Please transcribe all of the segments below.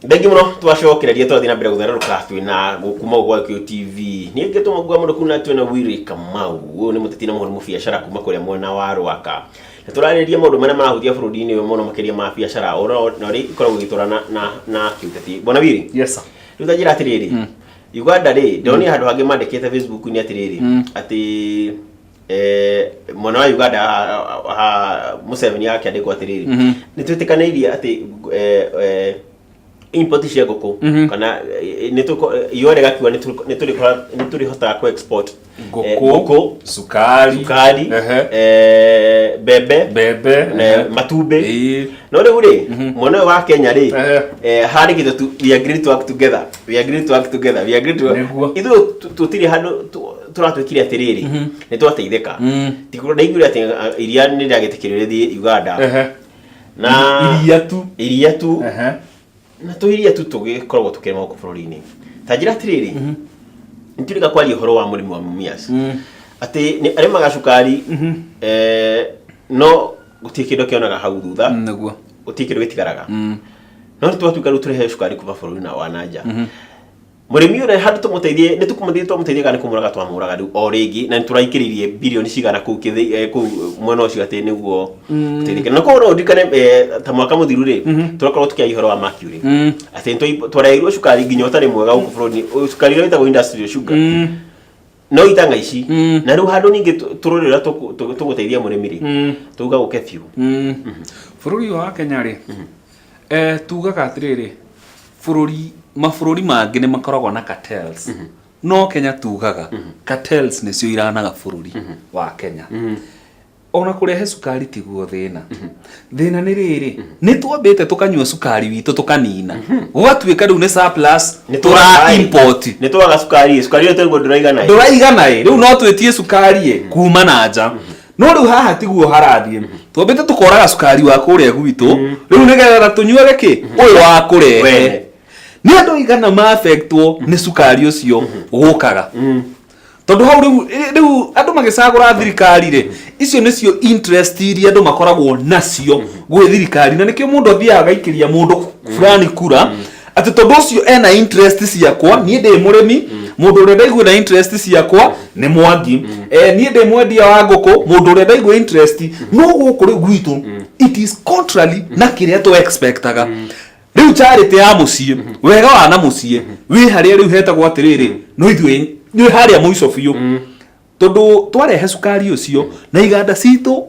Bengi muno twacokereria twathi na mbere gutherũka twina kuma gwa TV ni ngetuma gwa mundu kuna twina Wiri Kamau uyu ni muteti na mũhũri biashara kuma kuria mwena wa Rwaka na turarĩria maũndũ marĩa marahutia bũrũri-inĩ ũyũ mũno makĩria ma biashara na ri ikoragwo igĩtũrana na kiuteti bona Wiri. Yes sir. Rĩu ta njĩra atĩrĩrĩ Uganda rĩ ndoni handũ hangĩ mandĩkĩte Facebook ni atĩrĩrĩ atĩ mwana wa Uganda Museveni akĩandĩkwo atĩrĩrĩ nĩ twĩtĩkanĩirie atĩ import cia ngũkũ kana yore gakiwa nĩ tũrĩ hota ku export ngũkũ sukari bebe matumbĩ no rĩu rĩ mwana wa Kenya rĩ harĩ gĩtũ we agree to work together ithuĩ tũtirĩ handũ tũratwĩkire atĩrĩrĩ nĩ twateithĩka tikũrwo ndaiguire atĩ iria nĩ rĩagĩtĩkĩrĩrio rĩthiĩ Uganda na iria tu na tuhiria tu tugikorwo tukirema guku bũrũri-inĩ ta njĩra atĩrĩrĩ nĩtũrĩka kwaria ũhoro wa mũrĩmi wa Mumias atĩ nĩ arĩmaga cukari no gũtirĩ kĩndũ kĩonaga hau thutha nĩguo gũtirĩ kĩndũ gĩtigaraga no nĩtwatuĩka rĩu tũrehe cukari kuma bũrũri wa nanja mũrĩmi ũrĩa handũ tũmũteithie nĩ tũmũteithie kana kũmũraga twamũraga rĩu o rĩngĩ na nĩtũraikĩrĩirie bilioni cigana kũu mwena ũcio atĩ nĩguo gũteithĩke na kũrwo ndikane ta mwaka mũthiru rĩ tũrakorwo tũkĩaria ũhoro wa Mercury atĩ twareirwo cukari nginya ũtarĩ mwega gũkũ bũrũri-inĩ cukari ũrĩa wĩtagwo industrial sugar no itanga ici na rĩu handũ ningĩ tũrũrĩra tũgũteithia mũrĩmi rĩ tuga gũke biũ bũrũri wa Kenya rĩ tugaga atĩrĩrĩ mabũrũri mangĩ nĩ makoragwo na cartels no Kenya tugaga cartels nĩcio iranaga bũrũri wa Kenya ona kũrehe cukari tiguo thĩna nĩ rĩrĩ nĩ twambĩte tũkanyua cukari witũ tũkanina gũgatuĩka rĩu nĩ surplus tũra import nĩ twaga cukari ũyũ tũiguo ndũraigana rĩu no twĩtie cukari kuma na nja no rĩu haha tiguo harathiĩ twambĩte tũkoraga cukari wa kũrĩa gwitũ rĩu nĩgetha tũnyuage kĩ ũyũ wa kũrehe nĩ andũ igana ma affectwo nĩ cukari ũcio gũkaga tondũ hau rĩu andũ magĩcagũra thirikari rĩ icio nĩcio interest iria andũ makoragwo nacio gwĩ thirikari na nĩkĩo mũndũ athiaga agaikĩria mũndũ fulani kura atĩ tondũ ũcio ena interest ciakwa niĩ ndĩ mũrĩmi mũndũ ũrĩa ndaigua na interest ciakwa nĩ Mwangi niĩ ndĩ mwendia wa ngũkũ mũndũ ũrĩa ndaigua interest no gũkũ rĩu gwitũ it is contrary na kĩrĩa tũ expectaga rĩu charity ya mũciĩ wega wa na mũciĩ wĩ harĩa rĩu hetagwo atĩrĩrĩ no ithuĩ nĩ harĩa mũico biũ tondũ twarehe cukari ũcio na iganda citũ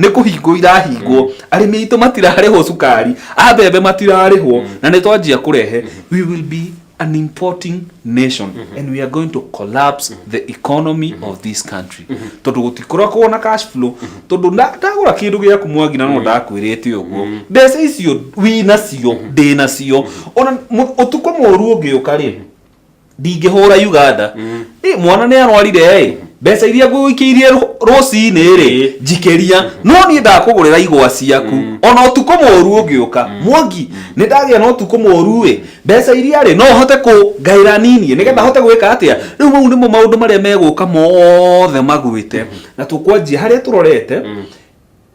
nĩ kũhingwo irahingwo arĩmi aitũ matirarĩhwo cukari mbembe matirarĩhwo na nĩ twanjia kũrehe we will be an importing nation and we are going to collapse the economy of this country tondu gutikorwo na cash flow tondu ndagura kindu gĩaku Mwangi na no ndakwĩrĩte ũguo mbeca icio wĩnacio ndĩnacio ona ũtukũ mũru ũngĩũka rĩ ndingĩhũra Uganda mwana nĩ arwarire mbeca iria ngũikirie rũcinĩ rĩ njikĩria no niĩ ndakũgũrĩra igwa ciaku ona ũtukũ mũru ũngĩũka Mwangi nĩ ndagĩa na ũtukũ mũru mbeca iria rĩ no hote kũgaĩra nini nĩgetha hote gwĩka atĩa rĩu mau nĩmo maũndũ marĩa megũka mothe magwĩte na tũkwanjia harĩa tũrorete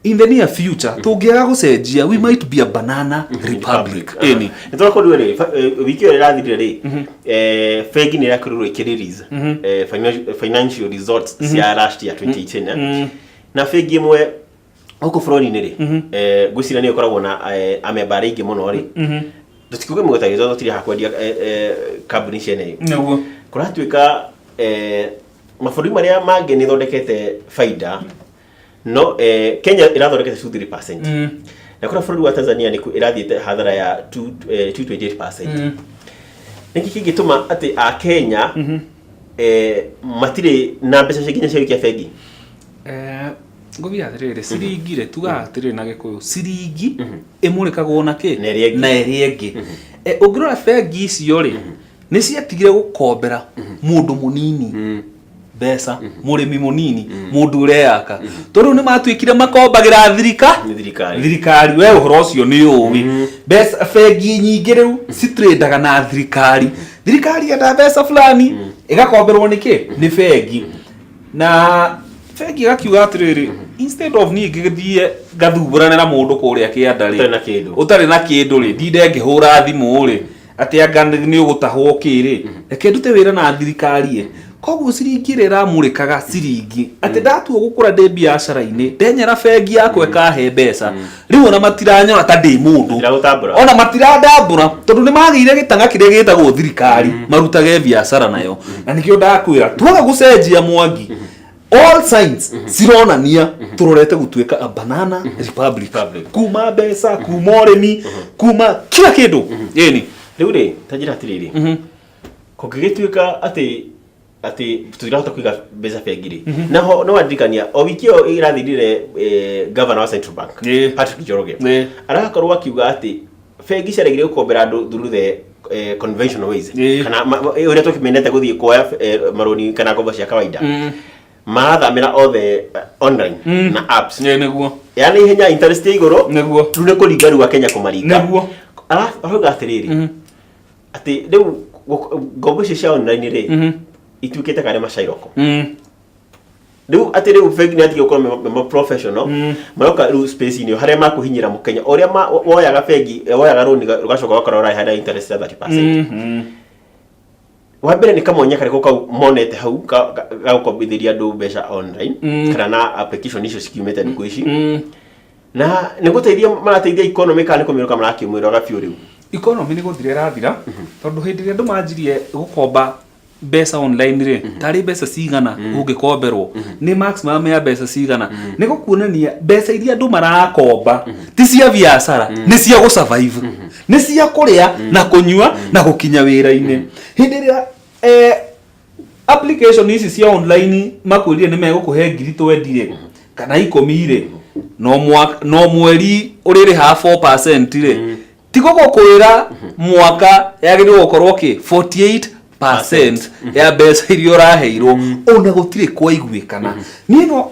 in the near future tũngĩaga gũcenjia we might be a banana republic nĩ tũrakorwo rĩ wiki ĩyo ĩrathirire rĩ bengi nĩ ĩrakorirwo ĩkĩrelease financial results cia last year 2018 na bengi ĩmwe gũkũ bũrũri-inĩ rĩ ngwĩciria nĩ ĩkoragwo na amemba arĩa aingĩ mũno rĩ tũtikuge mũgũtagĩrĩria tũtirĩ hakwendia kambuni ciene nĩguo kũratuĩka mabũrũri marĩa mangĩ nĩ thondekete baida no Kenya irathondekete 3% na kuna bũrũri wa Tanzania nĩ irathiĩte hathara ya 228%. Nĩkĩ kĩngĩtũma atĩ a Kenya matirĩ na mbeca cikinya cia bengi ngũbia atĩrĩrĩ ciringi rĩ tugaga atĩrĩrĩ na Gĩkũyũ ciringi ĩmũrĩkagwo na kĩ na ĩrĩa ĩngĩ ũngĩrora bengi icio rĩ nĩ ciatigire gũkombera mũndũ mũnini mbeca mũrĩmi mũnini mũndũ ũreyaka tondũ nĩ matuĩkire makombagĩra thirikari we ũhoro ũcio nĩ ũĩ mbeca bengi nyingĩ rĩu citrendaga na thirikari enda mbeca fulani ĩgakomberwo nĩkĩ nĩ bengi na bengi gakiuga atĩrĩrĩ instead of niĩ ngĩgĩthiĩ ngathumburanĩra mũndũ kũrĩa kĩanda rĩ ũtarĩ na kĩndũ rĩ ndinde ngĩhũra thimũ rĩ ati anga ni ugutahwo kiri reke ndute wira na thirikari koguo ciringi iramurikaga ciringi ati ndatuo gukura ndi biacara-ini ndenyera bengi yakwa ikahe mbeca riu ona matiranyora ta ndi mundu ona matirandambura tondu ni magire gitanga kiria gitagwo thirikari marutage biacara nayo na nikio ndakwira twaga gucenjia Mwangi all signs cironania turorete gutuika a banana republic kuma mbeca kuma urimi kuma kila kindu yeni riu ri tajira tiriri kugigituika ati tutirahota kwiga mbeca bengi naho no andikania o wiki o irathirire governor wa Central Bank Patrick Njoroge arakorwo akiuga ati bengi ciaregire gukombera andu through the conventional ways kana uria tukimenete guthie kuoya maroni kana ngombo cia kawaida marathamira othe online na apps neguo yani hinya interest iguru neguo tune kuringa wa Kenya kumaringa neguo ahoga atiriri ati riu ngombo cia online ri ituikite kare macairoko riu ati riu bengi ni atige ukorwo professional maroka riu space ni haria makuhinyira mukenya uria woyaga bengi woyaga roni ugacoka wakora urai hada interest ya 30%. Wabere ni kamonya kare ko monete hau ga ukombithiria andu mbeca online kana na application icio cikiumete ni kuici na ni guteithia marateithia economy kana kumiruka marakimwira gabiu riu economy ni guthire rathira tondu hindi andu manjirie gukomba mbeca online ri tari mbeca cigana ungikomberwo ni maximum ya mbeca cigana ni gukuonania mbeca iria andu marakomba ti cia biacara ni cia go survive ni cia kuria na kunyua na gukinya wira-ini hindi ria application ici cia online makwirie ni megukuhe ngiri twendire kana 10 ri no mweri uriri ha 4% ri tigo gukwira mwaka yagirwo gukorwo ki 48% ya mbeca iria uraheirwo ona gutire kwa iguikana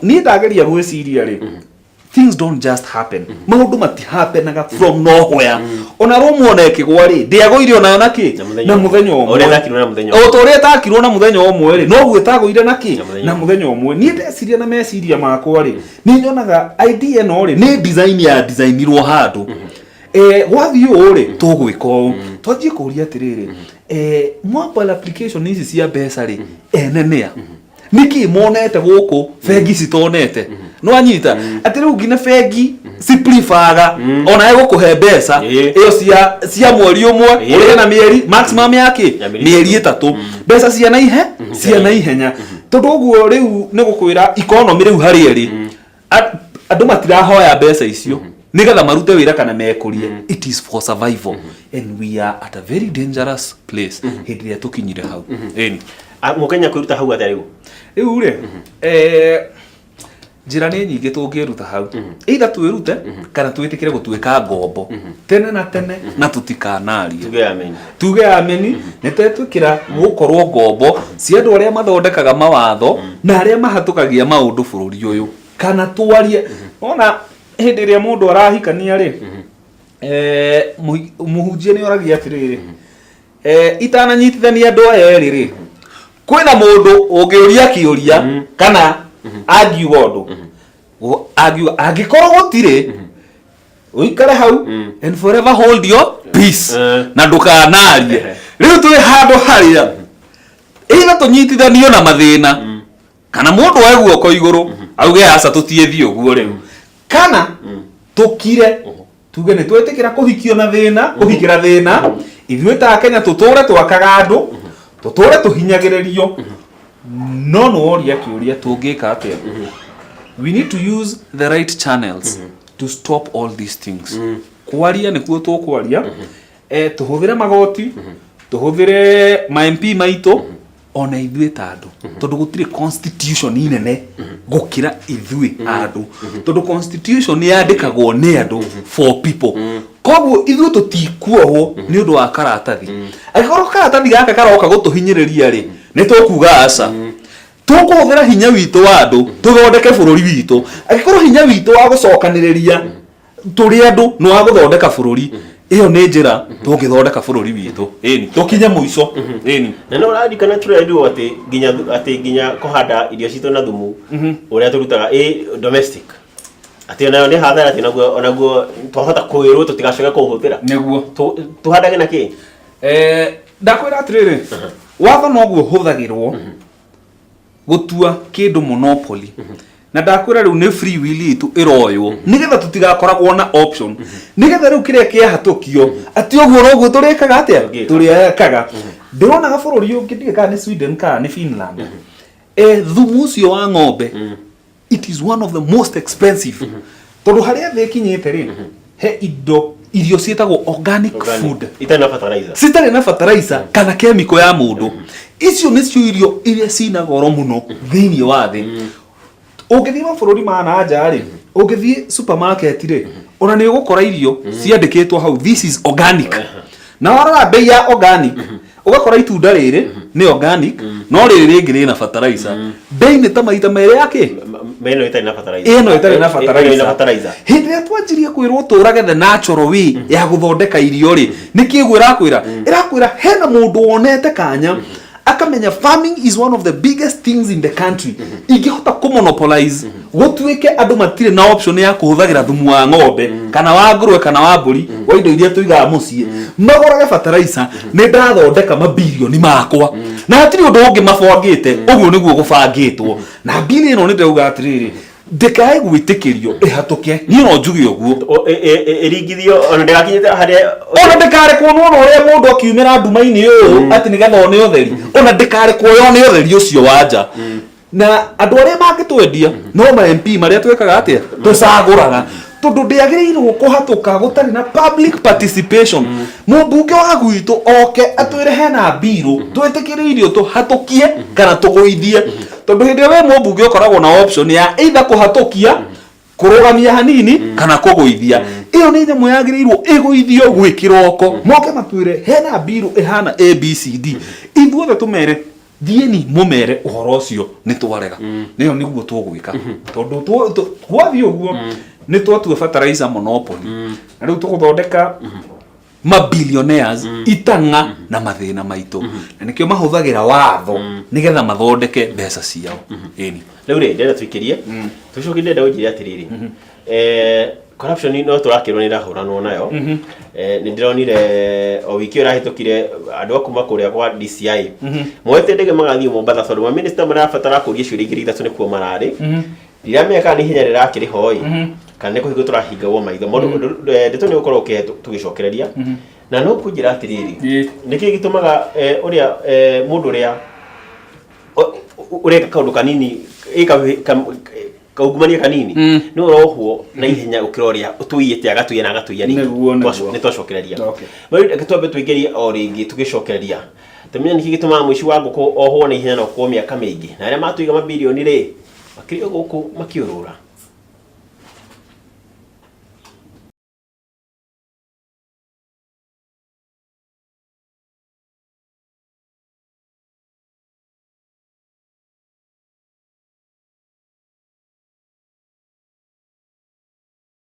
ni ndageria gwiciria ri things don't just happen maundu mati happenaga from nowhere ona rumwone kigwa ri ndiagoire ona naki na muthenya omwe ore thakirwo na muthenya o tore takirwo na muthenya omwe ri no gwitagoire naki na muthenya omwe ni ndeciria na meciria makwa ri ni nyonaga idea no ri ni design ya designirwo handu wathi uri tugwiko twanjie kuria atiriri mobile application ici cia mbeca ri enenea niki monete guku bengi citonete no anyita ati riu ngine bengi simplifaga ona egukuhe mbeca iyo cia mweri umwe uri na mieri maximum yake mieri 3 mbeca cia na ihenya tondu uguo riu ni gukwira economy riu hari eri andu matirahoya mbeca icio nigetha marute wira kana mekurie it is for survival and we are at a very dangerous place hindi ya tukinyire hau mukenya kwiruta hau atarigo riu ri njira ni nyingi tungiruta hau either twirute kana twitikire gutuika ngombo tene na tene na tutikanarie tuge ameni netetwikira gukorwo ngombo cia andu aria mathondekaga mawatho na aria mahatukagia maundu bururi uyu kana twarie ona hindi ria mundu arahikania ri muhunjia ni oragia atiriri itananyitithania andu aya eri ri kwina mundu ungiuria kiuria kana agiuga undu agikorwo gutire uikare hau and forever hold your peace na ndukanarie riu twi handu haria ina tunyitithanio na mathina kana mundu wa guoko iguru auge aca tutiethie uguo riu kana tukire tuge ni twetikira kuhikio na thina kuhikira thina ithuĩ ta Kenya tuture twakaga andu tuture tuhinyagiririo no oria kiuria tungika atia we need to use the right channels to stop all these things kwaria nikuo tukwaria tuhuthire magoti tuhuthire MP maito ona ithuĩ ta andu tondu gutire constitution inene gukira ithuĩ andu tondu constitution ni yandikagwo ni andu for people koguo ithuĩ tutikuohwo ni undu wa karatathi agikorwo karatathi gaka karoka gutuhinyiriria ri ni tukuga aca tukuhuthira hinya witu wa andu tuthondeke bururi witu agikorwo hinya witu wa gucokaniriria turi andu no wa guthondeka bururi iyo ni njira tungithondeka bururi witu tukinye muico na no radikana turendu ati ginya kuhanda irio citu na thumu uria turutaga domestic ati nayo ni hathara ati onaguo twahota kwirwo tutigacoka kuhuthira niguo tuhadage na ki ndakwira atiriri watho no guo huthagirwo gutua kindu monopoly na ndakwira riu ni free will itu iroywo nigetha tutigakoragwo na option nigetha riu kiria kiahatukio ati oguo no guo turikaga atia turikaga ndirona ga bururi ungi ndigika ni Sweden ka ni Finland thumu ucio wa ng'ombe it is one of the most expensive tondu haria thi kinyite ri he indo irio cietagwo organic food citari na fertilizer kana chemical ya mundu icio nicio irio iria cina goro muno thiini wa thi ungithie mabururi ma nanja ri ungithie supermarket ri ona ni ugukora irio ciandikitwo hau this is organic na warora bei ya organic ugakora itunda riri ni organic no riri ringi rina fertilizer bei ni ta maita mere yake meno itari na fertilizer hindi ya twanjirie kwirwo turage the natural way ya guthondeka irio ri nikiguo irakwira hena mundu wonete kanya akamenya farming is one of the biggest things in the country ingihota kumonopolize gutuike andu matire na option ya kuhuthagira thumu wa ng'ombe kana wa ngurwe kana wa mburi wa indo iria tuigaga mucie magorage fertilizer ni ndathondeka mabilioni makwa na hatiri undu ungi mabangite uguo niguo gubangitwo na bili ino ni ndauga atiriri ndikae gwitikirio ihatuke ni no njugi uguo iringithio ona ndagakinyite haria ona ndikare kuonwo no ria mundu akiumira nduma-ini uyu ati nigetha one utheri ona ndikare kuoyone utheri ucio wanja na andu aria mangitwendia no ma MP maria twekaga atia tucaguraga tondu ndiagirirwo kuhatuka gutari na public participation mumbunge wa gwitu oke atwire hena biru twetikiririo tuhatukie kana tuguithie tondu hindi we mumbunge ukoragwo na option ya either kuhatukia kurugamia hanini kana kuguithia iyo ni nyamu yagirirwo iguithio gwikiroko moke matwire hena biru ihana ABCD ithuothe tumere thieni mumere uhoro ucio ni twarega niyo niguo tugwika tondu twathi uguo ni twatua fertilizer monopoly na riu tuguthondeka mabillionaires itanga na mathina maitu na nikio mahuthagira watho nigetha mathondeke mbeca ciao eni riu ri ndenda twikirie tucoki ndenda unjire atiriri corruption no turakirwo ni rahuranwo nayo ni ndironire o wiki urahitukire andu akuma kuria kwa DCI mwete ndege magathie Mombasa tondu ma minister marabatara kuria ciuria ingiri ithatu nikuo marari ndirameka ni hinya rirakiri hoi kana niko higo turahingawo maitho mundu ndeto ni ukorwo ke tugicokereria na no kunjira atiriri niki gitumaga uria mundu ria ureka kaundu kanini kaugumania kanini no rohwo na ihenya ukiroria utuyite agatuye na agatuya ni twacokereria bari gitwambe tuigeria o ringi tugicokereria tumenya niki gituma mwici wa nguko oho na ihenya no kwa miaka mingi na aria matuiga mabilioni ri makiri guku makiurura